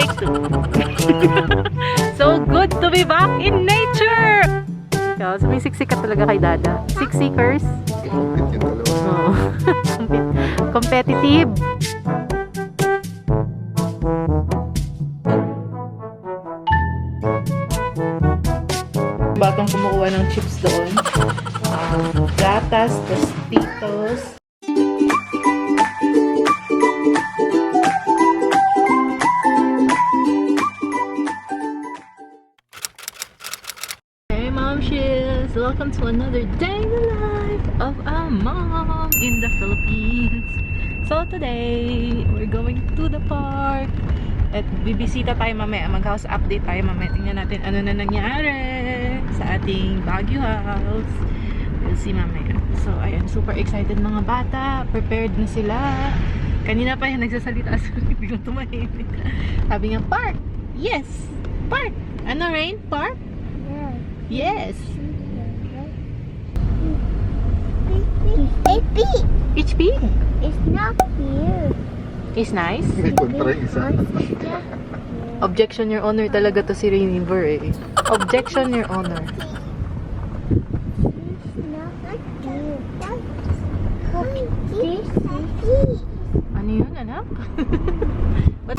Take two. So good to be back in nature! So, may siksik ka talaga kay Dada. Siksikers. Oh. Competitive. Batang kumukuha ng chips doon. Gatas, tostitos. Hey Momshies! Welcome to another day in the life of a mom in the Philippines. So today, we're going to the park. At bibisita tayo mamaya, mag-house update tayo mamaya. Tingnan natin ano na nangyari sa ating Baguio house. We'll see mamaya. So, ayan, super excited mga bata. Prepared na sila. Kanina pa yan nagsasalita. So, biglang tumahimik. Sabi niya, park! Yes! Park! Ano, Rain? Park? Yes! HP! HP? It's not here. Is nice? May kontra yung isa. Objection, Your Honor, talaga to si Rainiver eh. Objection, Your Honor. Ano yun, anak? But...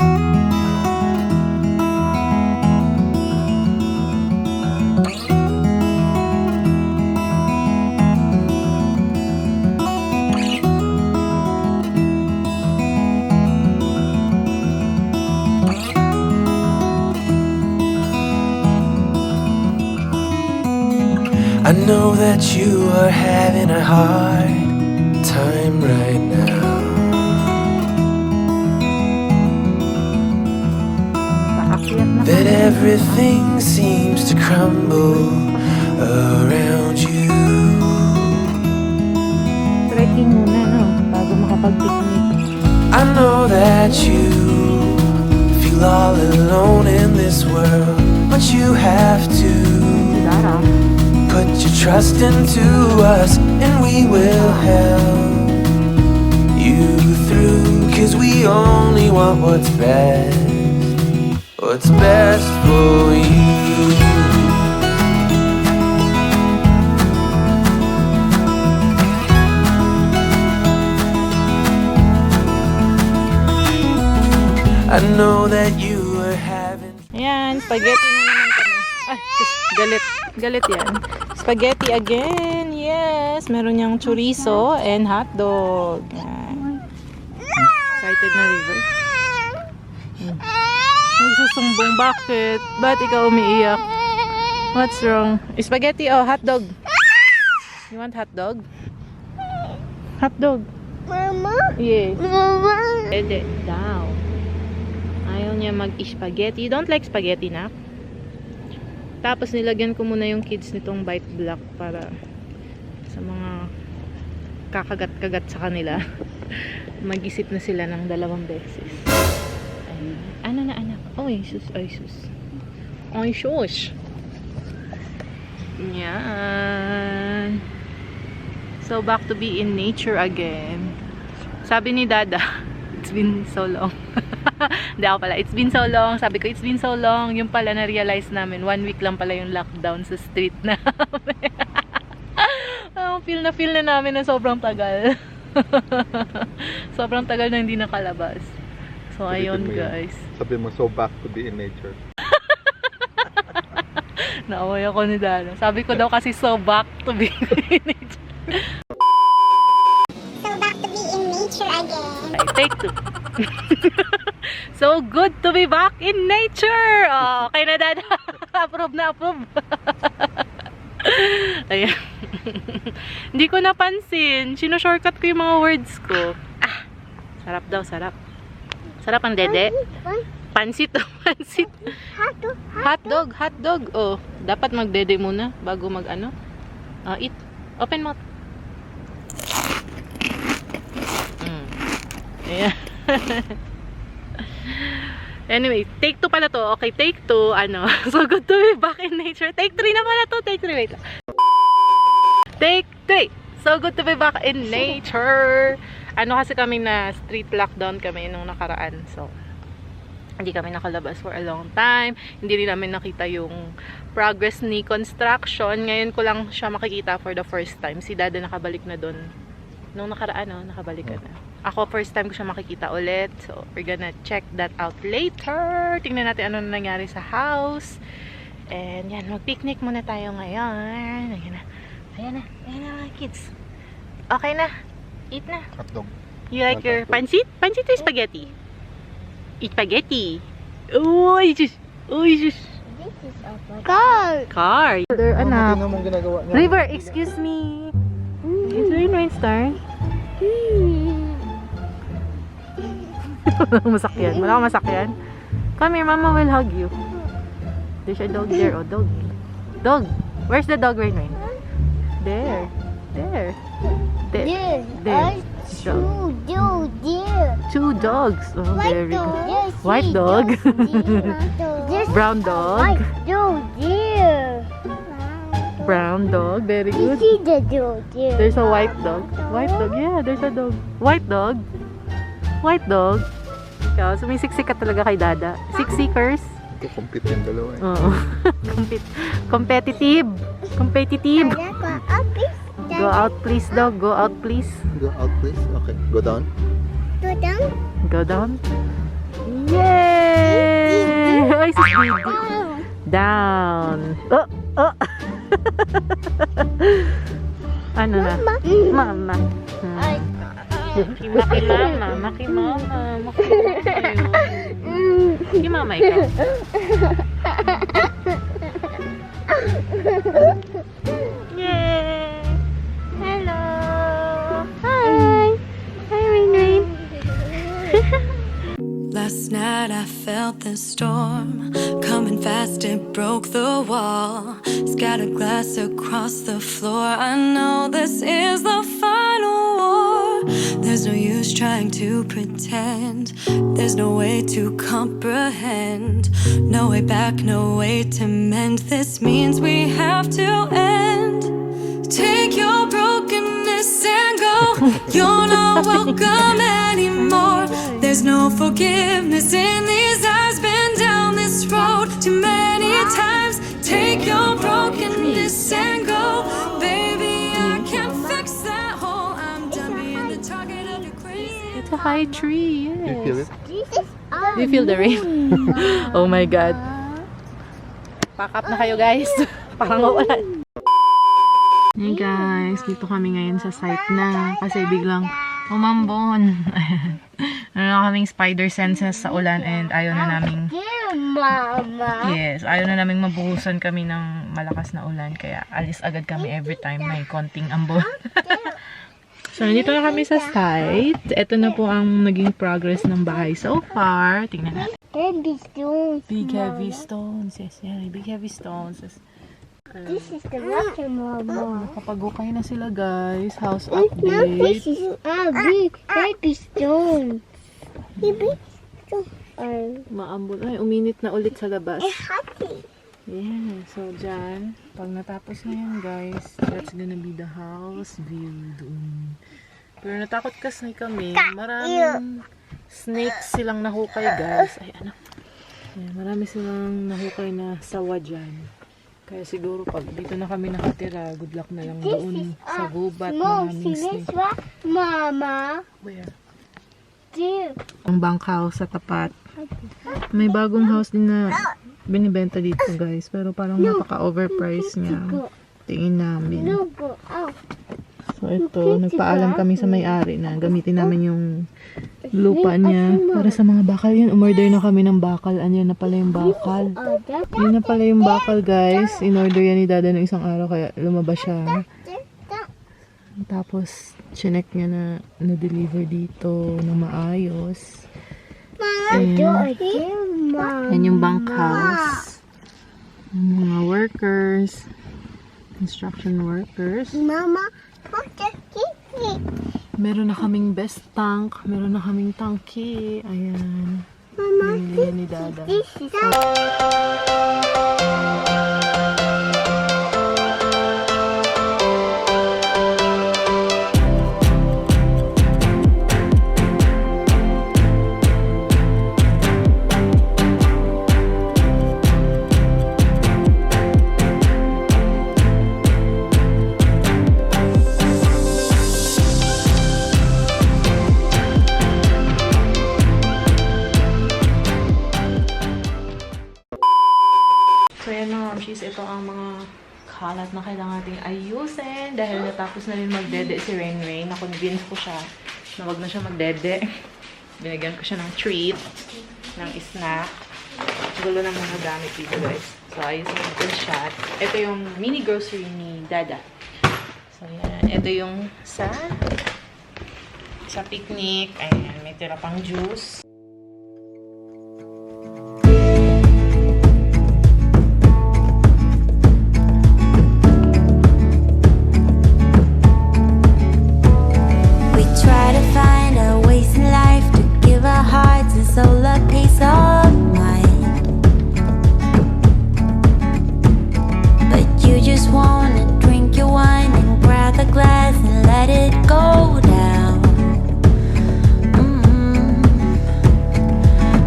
I know that you are having a hard time right now. That everything seems to crumble around you. Trekking muna, no? Bago makapag-picnic. I know that you feel all alone in this world, but you have to put your trust into us, and we will help you through. 'Cause we only want what's best for you. I know that you are having... Ayan, spaghetti na naman kami. Ay, galit. Galit yan. Spaghetti again. Yes. Meron niyang chorizo and hotdog. Yan. Excited na, River. Nagsusumbong. Bakit? Ba't ikaw umiiyak? What's wrong? Spaghetti o hotdog? You want hotdog? Hotdog. Mama? Yes. Mama? Pwede daw. Ayaw niya mag-spaghetti. You don't like spaghetti, na? Tapos nilagyan ko muna yung kids nitong bite block para sa mga kakagat-kagat sa kanila. Mag-isip na sila ng 2 beses. Ay, ano na anak? Oy, sus, ay sus. Oy, sus. Yan. So, back to be in nature again. Sabi ni Dada, it's been so long. Hindi ako pala, it's been so long. Sabi ko, it's been so long. Yung pala na-realize namin, 1 week lang pala yung lockdown sa street namin. Feel na namin na sobrang tagal. Sobrang tagal na hindi nakalabas. So, ayun guys. Sabi mo, so back to be in nature. Naaway ako ni Dada. Sabi ko daw kasi so back to be in nature. So back to be in nature again. Take two. So good to be back in nature. Oh, okay na Dada. Approve na approve. Ayan. Hindi ko napansin. Sino-shortcut ko yung mga words ko. Ah, sarap daw, sarap. Sarap ang dede. Pansit to, pansit. Hotdog, hotdog. Oh, dapat magdede muna bago mag-ano. Eat. Open mouth. Ayan. Anyway, take 2 pala to. Okay, take 2. Ano? So good to be back in nature. Take 3 na pala to. Take 3. Wait lang. Take 3. So good to be back in nature. Ano kasi kami na street lockdown kami nung nakaraan. So, Hindi kami nakalabas for a long time. Hindi rin namin nakita yung progress ni construction. Ngayon ko lang siya makikita for the first time. Si Dada nakabalik na doon. Nung nakaraan, nakabalik ka na. Ako, first time ko siya makikita ulit. So, we're gonna check that out later. Tingnan natin ano na nangyari sa house. And yan, mag-picnic muna tayo ngayon. Ayan na. Ayan na mga kids. Okay na. Eat na. Hotdog. You like your pancit? Pancit or spaghetti? Eat spaghetti. Uy, sus. Uy, sus. This is a car. Car. Ano mong ginagawa niya? River, excuse me. Is Ringlight turn? Masakyan. Wala kang masakyan. Come here, Mama will hug you. There's a dog there. Oh, dog. Dog. Where's the dog, Rain? There. There. There. There. Two dogs. Oh, very good. White dog. Brown dog. White dog there. Brown dog. Very good. See the dog there. There's a white dog. White dog. Yeah, there's a dog. White dog. White dog. Ikaw, sumisiksik ka talaga kay Dada. Siksikers. Compete yung dalawa eh. Oo. Competitive. Competitive. Go out please, dog. Go out please. Go out please. Okay. Go down. Go down. Go down. Yay! Ay, si Speedy. Down. Oh, oh. Ano na? Mama. Maki mama. Maki mama. Maki mama ikaw. Yay! Hello! Hi! Hi, Ringlight! Last night I felt the storm coming fast, it broke the wall, scattered glass across the floor. I know this is the final war. There's no use trying to pretend, there's no way to comprehend, no way back, no way to mend. This means we have to end. Take your brokenness and go. You're not welcome anymore. There's no forgiveness in these eyes. Been down this road too many times. Take your brokenness and go. Baby, I can't fix that hole. I'm done being the target of your crazy. It's a high tree, yes. Do you feel it? Do you feel the rain? Oh my God. Pack up na kayo, guys. Parang uulan. Hey guys, dito kami ngayon sa site na kasi biglang umambon. Ano na kaming spider senses sa ulan and ayaw na naming Mama. yes, ayaw na naming mabuhusan kami ng malakas na ulan kaya alis agad kami every time may konting ambon. So, nandito na kami sa site. Ito na po ang naging progress ng bahay so far. Tingnan natin. Baby stones. Big heavy stones. Yes, yeah, big heavy stones. This is the water, Mama. Nakapag-ukay na sila guys. House No, update. this is a big baby stone. Baby stone. Maambon. Ay, uminit na ulit sa labas. Happy. Yeah. So, dyan. Pag natapos na yan guys, that's gonna be the house view doon. Pero natakot kasi kami. Maraming snakes silang nahukay guys. Ay, ano? Yeah, marami silang nahukay na sawa dyan. Kaya siguro pag dito na kami nakatira, good luck na lang doon sa gubat. Maraming snake. Mama. Where? There. Ang bunkhouse sa tapat. May bagong house din na binibenta dito guys. Pero parang napaka-overpriced niya. Tingin namin. No, go out. So ito, nagpaalam kami sa may-ari na gamitin namin yung lupa niya. Para sa mga bakal yan, umorder na kami ng bakal. Anyan na pala yung bakal. Yun na pala yung bakal guys. In-order yan ni Dada ng isang araw kaya lumabas siya. Tapos, chinek niya na na-deliver dito ng maayos. Yan yung bunkhouse. Yung mga workers. Construction workers. Mama, what's the key? Meron na kaming best tank. Meron na kaming tangki. Ayan. Mama, Ayan ni Dada. this is Momshies, ito ang mga kalat na kailangan natin ayusin dahil natapos na rin magdede si Rain. Na-convince ko siya na wag na siya magdede. Binigyan ko siya ng treat, ng snack. Gulo ng mga gamit dito, guys. So, ayusin natin siya. Ito yung mini grocery ni Dada. So, yan. Ito yung sa picnic. Ayan, may tira pang juice. We try to find a ways in life to give our hearts and soul a peace of mind. But you just wanna drink your wine and grab the glass and let it go down.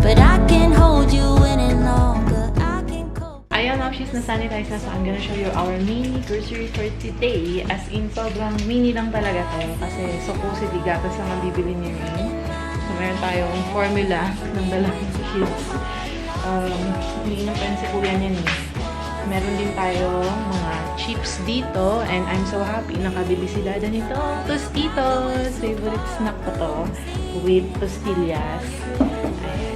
But I can hold you any longer. I can cope. Ayan, Momshies, na-sanitize na. So, I'm gonna show you our mini grocery for today. As in, sobrang mini lang talaga to. Kasi supposedly gatas ang mabibili niyo yun. So, meron tayong formula ng dalawang kids. Hindi na pen si kuya niya ni. Meron din tayo mga chips dito. And I'm so happy nakabili si Dada nito. Tostitos! Favorite snack ko to. With tostillas. Ayan.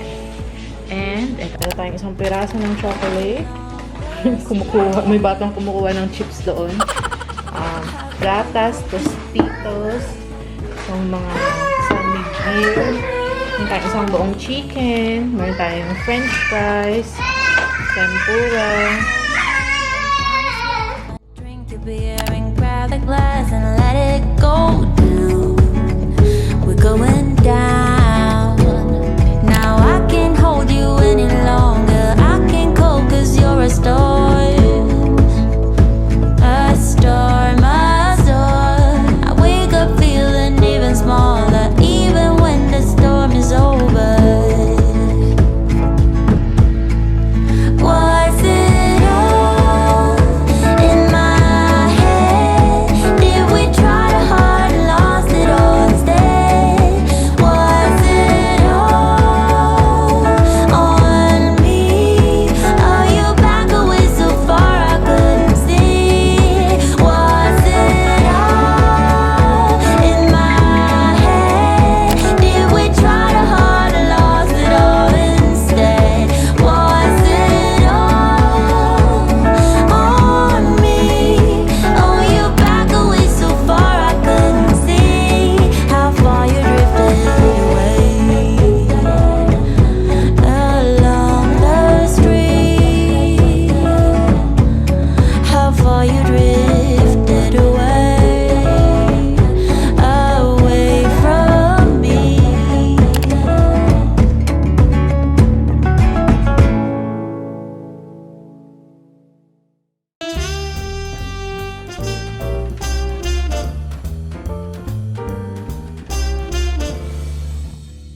And, ito tayong isang piraso ng chocolate. May batang kumukuha ng chips doon. Gatas, tostitos, isang mga samigil. Meron tayong isang buong chicken. Meron tayong french fries, tempura. Drink your beer and grab the glass and let it go